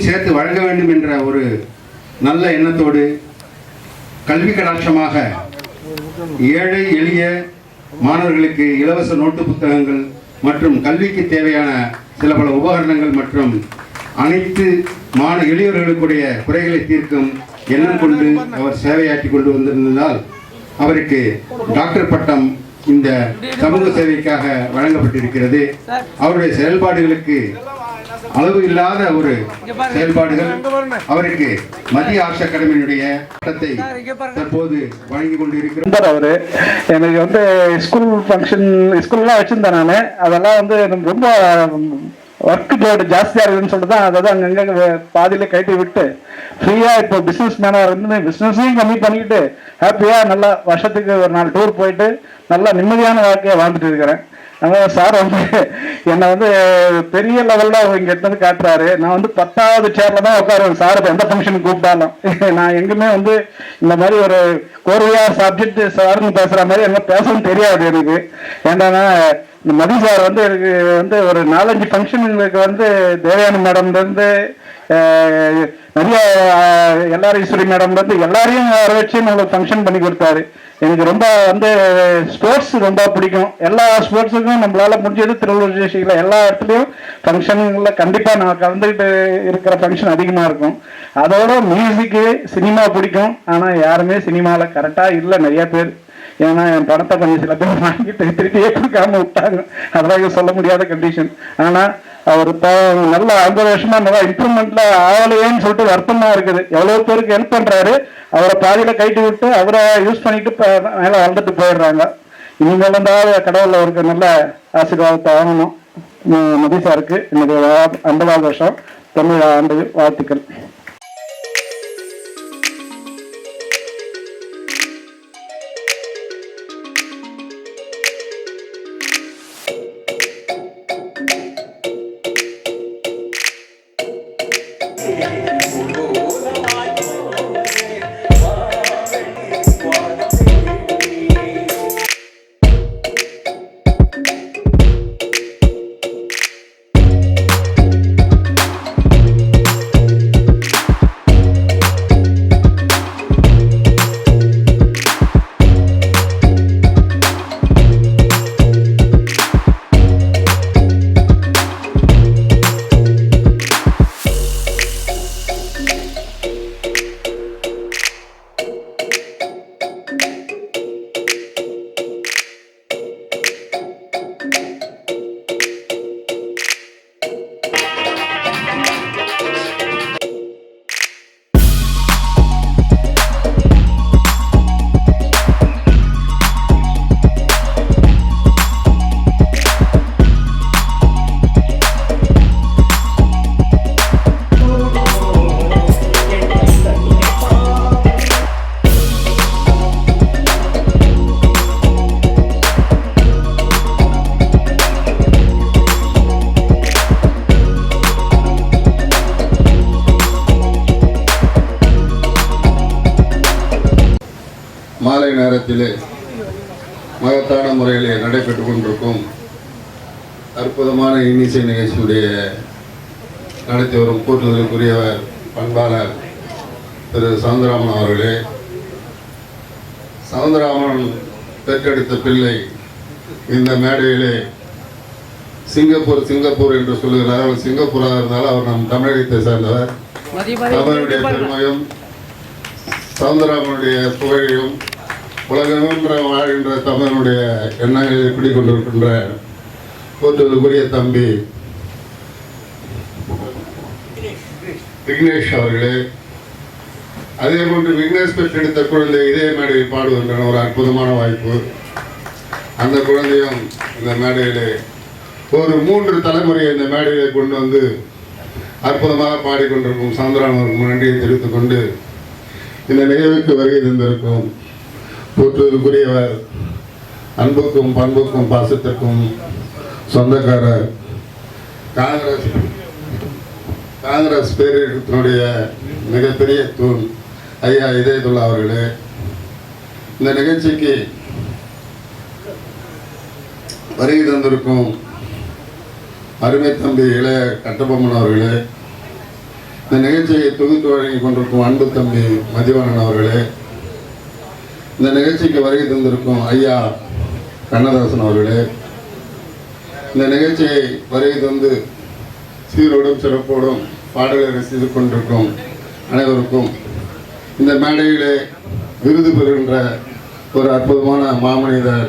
சேர்த்து வழங்க வேண்டும் என்ற ஒரு நல்ல எண்ணத்தோடு கல்வி கடாட்சமாக ஏழை எளிய மாணவர்களுக்கு இலவச நோட்டு புத்தகங்கள் மற்றும் கல்விக்கு தேவையான சில பல உபகரணங்கள் மற்றும் அனைத்து எளியவர்களுடைய குறைகளை தீர்க்கும் எண்ணம் கொண்டு அவர் சேவையாற்றி கொண்டு வந்திருந்ததால் அவருக்கு டாக்டர் பட்டம் இந்த சமூக சேவைக்காக வழங்கப்பட்டிருக்கிறது. அவருடைய செயல்பாடுகளுக்கு அளவு இல்லாத ஒரு செயல்பாடுகள் அவருக்கு மத்திய ஆர்ட்ஸ் அகாடமியினுடைய பட்டத்தை தற்போது வழங்கி கொண்டிருக்கிறார். அவரு எனக்கு ஸ்கூல் ஃபங்க்ஷன் ஸ்கூல்லாம் வச்சிருந்தேன் நான். அதெல்லாம் ரொம்ப ஒர்க் லோடு ஜாஸ்தியாக இருக்குதுன்னு சொல்லிட்டு தான் அதாவது அங்கங்கே பாதியில கைட்டு விட்டு ஃப்ரீயாக இப்போ பிஸ்னஸ் மேனாக இருந்து பிஸ்னஸையும் கம்மி பண்ணிக்கிட்டு ஹாப்பியாக நல்லா வருஷத்துக்கு ஒரு 4 டூர் போயிட்டு நல்லா நிம்மதியான வாழ்க்கையை வாழ்ந்துட்டு இருக்கிறேன். அதனால் சார் என்னை பெரிய லெவலில் இங்கே எடுத்து காட்டுறாரு. நான் 10வது சேரில் தான் உட்காருவேன் சார் எந்த ஃபங்க்ஷனுக்கு கூப்பிட்டாலும். நான் எங்குமே இந்த மாதிரி ஒரு கோர்வையாக சப்ஜெக்ட் சார்னு பேசுகிற மாதிரி என்ன பேசவும் தெரியாது எனக்கு. ஏன்னா இந்த மதி சார் எனக்கு ஒரு 4-5 ஃபங்க்ஷனுங்களுக்கு தேவயானி மேடம்லேருந்து நிறைய எல்லாரும் ஈஸ்வரி மேடம்லேருந்து எல்லாரையும் வர வச்சு நம்மளுக்கு ஃபங்க்ஷன் பண்ணி கொடுத்தாரு. எனக்கு ரொம்ப ஸ்போர்ட்ஸ் ரொம்ப பிடிக்கும். எல்லா ஸ்போர்ட்ஸுக்கும் நம்மளால முடிஞ்சது திருவள்ளூர் டிஸ்ட்ரிக்ட்ல எல்லா இடத்துலையும் ஃபங்க்ஷன்களில் கண்டிப்பாக நான் கலந்துக்கிட்டு இருக்கிற ஃபங்க்ஷன் அதிகமாக இருக்கும். அதோட மியூசிக்கு சினிமா பிடிக்கும். ஆனால் யாருமே சினிமாவில் கரெக்டாக இல்லை நிறைய பேர். ஏன்னா என் பணத்தை கொஞ்சம் சில பேர் வாங்கிட்டு திருப்பியே கொடுக்காம விட்டாங்க. அதெல்லாம் சொல்ல முடியாத கண்டிஷன். ஆனால் அவர் நல்லா 50 வருஷமா நல்லா இம்ப்ரூவ்மெண்ட்ல ஆகலையேன்னு சொல்லிட்டு வருத்தமா இருக்குது. எவ்வளவு பேருக்கு ஹெல்ப் பண்றாரு. அவரை பாதியில கைட்டு விட்டு அவரை யூஸ் பண்ணிட்டு மேல வளர்ந்துட்டு போயிடுறாங்க. இனிமேல் கடவுள் அவருக்கு நல்ல ஆசீர்வாதத்தை வாங்கணும். மதி சாருக்கு இன்னைக்கு 50வது வருஷம் தமிழ் ஆண்டு வாழ்த்துக்கள். மாலை நேரத்திலே மகத்தான முறையிலே நடைபெற்றுக் கொண்டிருக்கும் அற்புதமான இன்னிசை நிகழ்ச்சியுடைய நடத்தி வரும் கூட்டுதலுக்குரியவர் பண்பாளர் திரு சவுந்தரராமன் அவர்களே, சவுந்தரராமன் பெற்றெடுத்த பிள்ளை இந்த மேடையிலே சிங்கப்பூர் என்று சொல்லுகிறார். அவர் சிங்கப்பூராக இருந்தாலும் அவர் நம் தமிழகத்தை சேர்ந்தவர். தமிழுடைய பெருமையும் சவுந்தரராமனுடைய புகழையும் உலகமென்ற வாழ்கின்ற தமிழனுடைய எண்ணங்களை குடிக்கொண்டிருக்கின்ற போற்றுதலுக்குரிய தம்பி விக்னேஷ் அவர்களே, அதே போன்று விக்னேஷ் பெற்றெடுத்த குழந்தை இதே மேடையில் பாடுகின்றன ஒரு அற்புதமான வாய்ப்பு. அந்த குழந்தையும் இந்த மேடையிலே ஒரு 3 தலைமுறையை இந்த மேடையிலே கொண்டு வந்து அற்புதமாக பாடிக்கொண்டிருக்கும் சவுந்தரராமனுக்கு நன்றியை தெரிவித்துக் கொண்டு இந்த நிகழ்வுக்கு வருகை தந்திருக்கும் போற்றுவதற்குரியவர், அன்புக்கும் பண்புக்கும் பாசத்திற்கும் சொந்தக்காரர், காங்கிரஸ் பேரியக்கத்தினுடைய மிகப்பெரிய தூண் ஐயா இதயத்துல்லா அவர்களே, இந்த நிகழ்ச்சிக்கு வருகை தந்திருக்கும் அருமை தம்பி இளைய கட்டபொம்மன் அவர்களே, இந்த நிகழ்ச்சியை தொகுத்து வழங்கி கொண்டிருக்கும் அன்பு தம்பி மதிவாணன் அவர்களே, இந்த நிகழ்ச்சிக்கு வருகை தந்திருக்கும் ஐயா கண்ணதாசன் அவர்களே, இந்த நிகழ்ச்சியை வருகை தந்து சீரோடும் சிறப்போடும் பாடலை ரசித்து கொண்டிருக்கும் அனைவருக்கும், இந்த மேடையிலே விருது பெறுகின்ற ஒரு அற்புதமான மாமனிதர்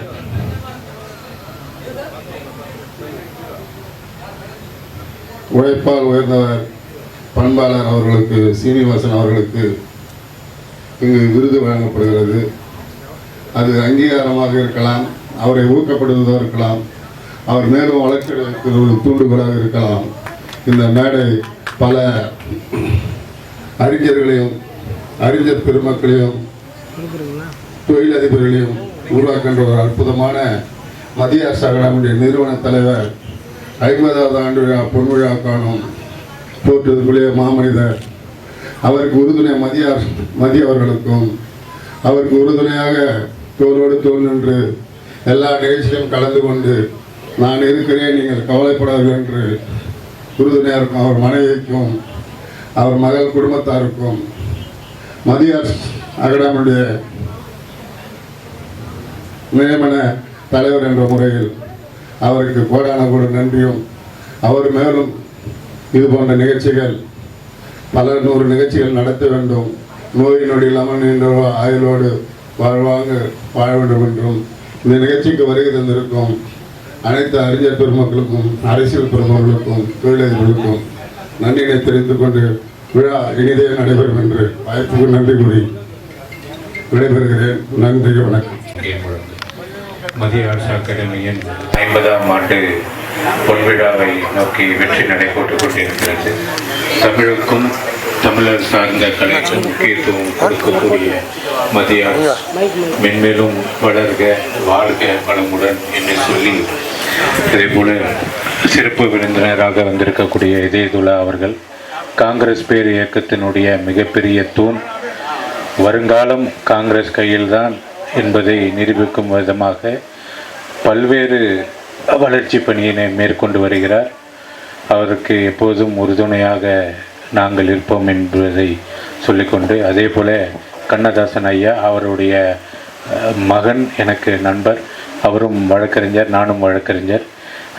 உழைப்பால் உயர்ந்தவர் பண்பாளர் அவர்களுக்கு, சீனிவாசன் அவர்களுக்கு இங்கு விருது வழங்கப்படுகிறது. அது அங்கீகாரமாக இருக்கலாம், அவரை ஊக்கப்படுவதாக இருக்கலாம், அவர் மேலும் வளர்ச்சிக்கு ஒரு தூண்டுகோலாக இருக்கலாம். இந்த மேடை பல அறிஞர்களையும் அறிஞர் பெருமக்களையும் தொழிலதிபர்களையும் உருவாக்கின்ற ஒரு அற்புதமான மத்திய அரசு அகாடமியுடைய நிறுவன தலைவர் 50வது ஆண்டு விழா பொன்விழா காணும் போற்றுவதற்குரிய மாமனிதர் அவருக்கு உறுதுணை மதிய அவர்களுக்கும், அவருக்கு உறுதுணையாக தோளோடு தோல் நின்று எல்லா நிகழ்ச்சியிலும் கலந்து கொண்டு நான் இருக்கிறேன், நீங்கள் கவலைப்படாதீர்கள் என்று உறுதுணையாக இருக்கும் அவர் மனைவிக்கும் அவர் மகள் குடும்பத்தாருக்கும் மத்திய அகாடமியுடைய நியமன தலைவர் என்ற முறையில் அவருக்கு கோடான கூட நன்றியும், அவர் மேலும் இது போன்ற நிகழ்ச்சிகள் பல 100 நிகழ்ச்சிகள் நடத்த வேண்டும், நோய் நொடி இல்லாமல் நீண்ட ஆயுளோடு வாழ வேண்டும் என்றும் இந்த நிகழ்ச்சிக்கு வருகை தந்திருக்கும் அனைத்து அறிஞர் பெருமக்களுக்கும், அரசியல் பெருமக்களுக்கும், தொழிலதிபர்களுக்கும் நன்றியை தெரிவித்துக் கொண்டு விழா இனிதே நடைபெறும் என்று வாய்ப்புக்கு நன்றி கூறி விடைபெறுகிறேன். நன்றி, வணக்கம். மத்திய அரசு அகாடமியின் 50ஆம் ஆண்டு பொன்விழாவை நோக்கி வெற்றி நடை போட்டுக் கொண்டிருக்கிறது. தமிழுக்கும் தமிழர் சார்ந்த கலைக்கும் முக்கியத்துவம் கொடுக்கக்கூடிய மத்திய அரசு மென்மேலும் வளர்க, வாழ்க, வளமுடன் என்று சொல்லி, இதே போல சிறப்பு விருந்தினராக வந்திருக்கக்கூடிய இதயதுல்லா அவர்கள் காங்கிரஸ் பேர் இயக்கத்தினுடைய மிகப்பெரிய தூண். வருங்காலம் காங்கிரஸ் கையில்தான் என்பதை நிரூபிக்கும் விதமாக பல்வேறு வளர்ச்சி பணியினை மேற்கொண்டு வருகிறார். அவருக்கு எப்போதும் உறுதுணையாக நாங்கள் இருப்போம் என்பதை சொல்லிக்கொண்டு, அதே போல கண்ணதாசன் ஐயா அவருடைய மகன் எனக்கு நண்பர், அவரும் வழக்கறிஞர், நானும் வழக்கறிஞர்.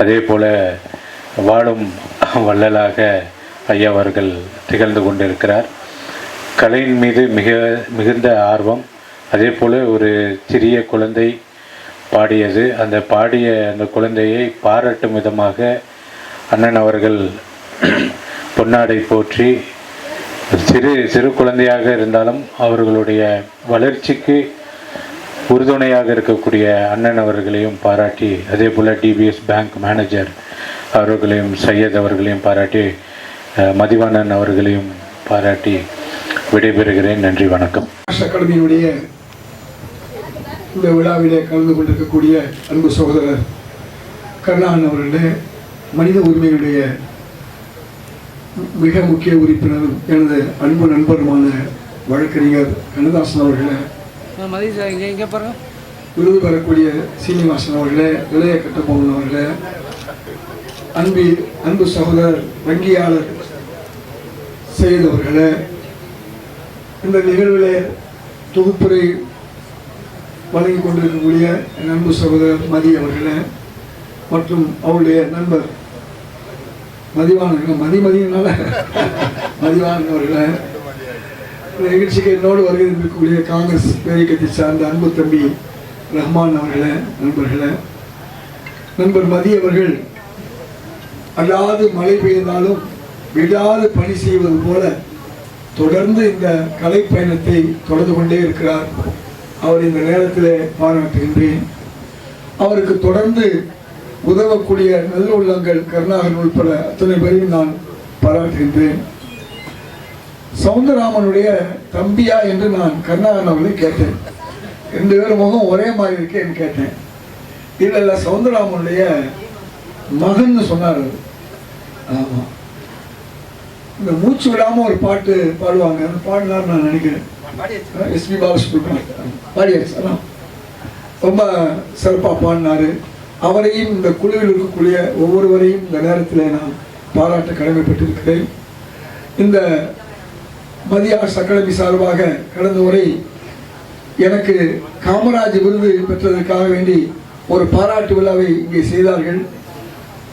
அதே போல வாழும் வள்ளலாக ஐயா அவர்கள் திகழ்ந்து கொண்டிருக்கிறார். கலையின் மீது மிகுந்த ஆர்வம். அதே போல் ஒரு சிறிய குழந்தை பாடியது, அந்த பாடிய அந்த குழந்தையை பாராட்டும் விதமாக அண்ணன் அவர்கள் பொன்னாடை போற்றி, சிறு குழந்தையாக இருந்தாலும் அவர்களுடைய வளர்ச்சிக்கு உறுதுணையாக இருக்கக்கூடிய அண்ணன் அவர்களையும் பாராட்டி, அதே போல் டிபிஎஸ் பேங்க் மேனேஜர் அவர்களையும், சையத் அவர்களையும் பாராட்டி, மதிவாணன் அவர்களையும் பாராட்டி விடைபெறுகிறேன். நன்றி, வணக்கம். அகாடமியினுடைய இந்த விழாவிலே கலந்து கொண்டிருக்கக்கூடிய அன்பு சகோதரர் கருணாகரன் அவர்களே, மனித உரிமைகளுடைய மிக முக்கிய உறுப்பினரும் எனது அன்பு நண்பருமான வழக்கறிஞர் கண்ணதாசன் அவர்களே, விருது பெறக்கூடிய சீனிவாசன் அவர்களே, இளைய கட்டபொம்மன் அவர்களே, அன்பு சகோதரர் வங்கியாளர் சையத் அவர்களே, இந்த நிகழ்விலே தொகுப்புரை வழங்கி கொண்டிருக்கக்கூடிய என் அன்பு சகோதரர் மதி அவர்களே மற்றும் அவருடைய நண்பர் மதிவாணன் அவர்களே, இந்த நிகழ்ச்சிக்கு என்னோடு வருகை இருக்கக்கூடிய காங்கிரஸ் இயக்கத்தை சார்ந்த அன்பு தம்பி ரஹ்மான் அவர்களே, நண்பர் மதி அவர்கள் அல்லாது மழை பெய்தாலும் விடாது பணி செய்வது போல தொடர்ந்து இந்த கலை பயணத்தை தொடர்ந்து கொண்டே இருக்கிறார். அவர் இந்த நேரத்தில் பாராட்டுகின்றேன். அவருக்கு தொடர்ந்து உதவக்கூடிய நல்ல உள்ளங்கள் கருணாகரன் உட்பட அத்தனை பேரையும் நான் பாராட்டுகின்றேன். சவுந்தரராமனுடைய தம்பியா என்று நான் கருணாகரன் அவர்களை கேட்டேன். 2 பேரும் முகம் ஒரே மாதிரி இருக்கேன்னு கேட்டேன். இல்லை சவுந்தரராமனுடைய மகன் சொன்னார். ஆமாம், இந்த மூச்சு விடாமல் ஒரு பாட்டு பாடுவாங்க, அந்த பாடினார் நான் நினைக்கிறேன். எஸ்பி பாலசுப்ரமணியம் பாடியாச்சு, ரொம்ப சிறப்பாக பாடினார். அவரையும் இந்த குழுவில் இருக்கக்கூடிய ஒவ்வொருவரையும் இந்த நேரத்தில் நான் பாராட்ட கடமைப்பட்டிருக்கிறேன். இந்த மத்திய ஆர்ட்ஸ் அகாடமி சார்பாக கடந்த முறை எனக்கு காமராஜ் விருது பெற்றதற்காக வேண்டி ஒரு பாராட்டு விழாவை இங்கே செய்தார்கள்.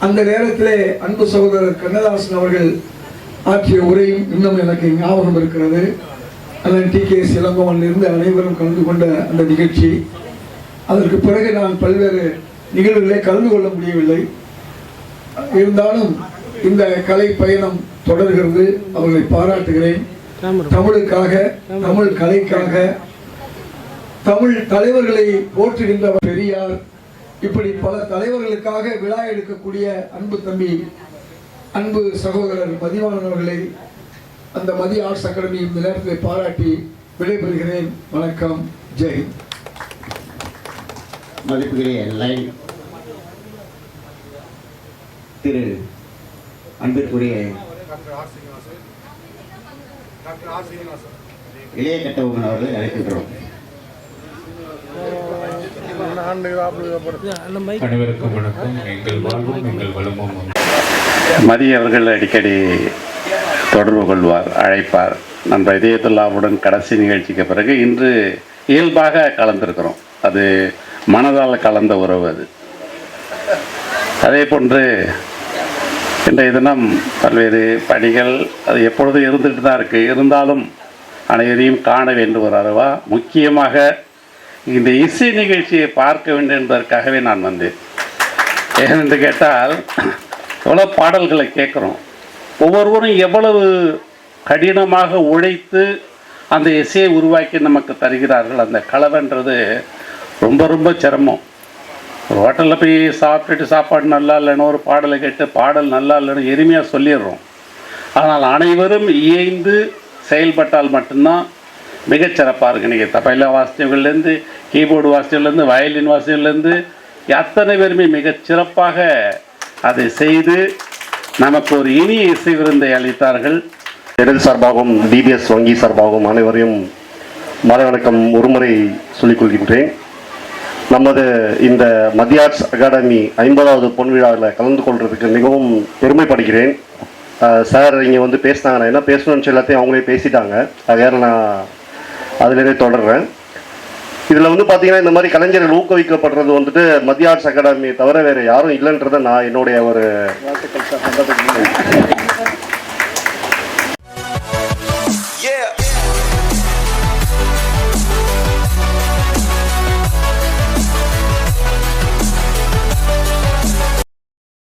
அந்த நேரத்திலே அன்பு சகோதரர் கண்ணதாசன் அவர்கள் ஆற்றிய உரையும் இன்னும் எனக்கு ஞாபகம் இருக்கிறது. அண்ணன் TKS இளங்கோவனிலிருந்து அனைவரும் கலந்து கொண்ட அந்த நிகழ்ச்சி. அதற்கு பிறகு நான் பல்வேறு நிகழ்வுகளை கலந்து கொள்ள முடியவில்லை. இருந்தாலும் இந்த கலை பயணம் தொடர்கிறது. அவர்களை பாராட்டுகிறேன். தமிழுக்காக, தமிழ் கலைக்காக, தமிழ் தலைவர்களை போற்றுகின்ற பெரியார், இப்படி பல தலைவர்களுக்காக விழா எடுக்கக்கூடிய அன்பு தம்பி, அன்பு சகோதரர் மதிவாணன் அவர்களை அந்த மத்திய ஆர்ட்ஸ் அகாடமி இந்த நேரத்தில் பாராட்டி விடைபெறுகிறேன். வணக்கம். ஜெய். மதிப்புக்குரிய லைன் திரு அன்பிற்குரிய இளைய கட்டவுமன் அவர்களை அழைக்கின்றோம். அனைவருக்கும் வணக்கம். எங்கள் வாழ்வும் எங்கள் வளமும். மதிய அவர்கள் அடிக்கடி தொடர்பு கொள்வார், அழைப்பார். நம்ம இதயத்துல்லாவுடன் கடைசி நிகழ்ச்சிக்கு பிறகு இன்று இயல்பாக கலந்திருக்கிறோம். அது மனதால் கலந்த உறவு. அது அதே போன்று இன்றைய தினம் பல்வேறு பணிகள் அது எப்பொழுதும் இருந்துகிட்டு தான் இருக்குது. இருந்தாலும் அனைவரையும் காண வேண்டும் ஒரு அளவா. முக்கியமாக இந்த இசை நிகழ்ச்சியை பார்க்க வேண்டும் என்பதற்காகவே நான் வந்தேன். ஏனென்று கேட்டால் எவ்வளோ பாடல்களை கேட்குறோம். ஒவ்வொருவரும் எவ்வளவு கடினமாக உழைத்து அந்த இசையை உருவாக்கி நமக்கு தருகிறார்கள். அந்த கலவைன்றது ரொம்ப ரொம்ப சிரமம். ஒரு ஹோட்டலில் போய் சாப்பிட்டுட்டு சாப்பாடு நல்லா இல்லைன்னு ஒரு பாடலை கேட்டு பாடல் நல்லா இல்லைன்னு எளிமையாக சொல்லிடுறோம். ஆனால் அனைவரும் இயைந்து செயல்பட்டால் மட்டும்தான் மிகச்சிறப்பாக இருக்குது. இன்றைக்கி தபைலா வாசித்தவர்கள்லேருந்து, கீபோர்டு வாசித்தவர்கள்லேருந்து, வயலின் வாசித்தவர்கள்லேருந்து அத்தனை பேருமே மிகச்சிறப்பாக அதை செய்து நமக்கு ஒரு இனிய இசை விருந்தை அளித்தார்கள். எடல் சார்பாகவும் DBS வங்கி சார்பாகவும் அனைவரையும் மாலை வணக்கம் ஒருமுறை சொல்லிக் கொள்கின்றேன். நமது இந்த மத்திய ஆர்ட்ஸ் அகாடமி 50வது பொன் விழாவில் கலந்து கொள்வதற்கு மிகவும் பெருமைப்படுகிறேன். சார் இங்கே வந்து பேசினாங்க. நான் என்ன பேசணும்னு எல்லாத்தையும் அவங்களே பேசிட்டாங்க. அதனால் நான் அதிலேயே தொடர்றேன். இதில் வந்து பார்த்தீங்கன்னா இந்த மாதிரி கலைஞர்கள் ஊக்குவிக்கப்படுறது வந்துட்டு மத்திய ஆர்ட்ஸ் அகாடமியை தவிர வேறு யாரும் இல்லைன்றதை நான் என்னுடைய ஒரு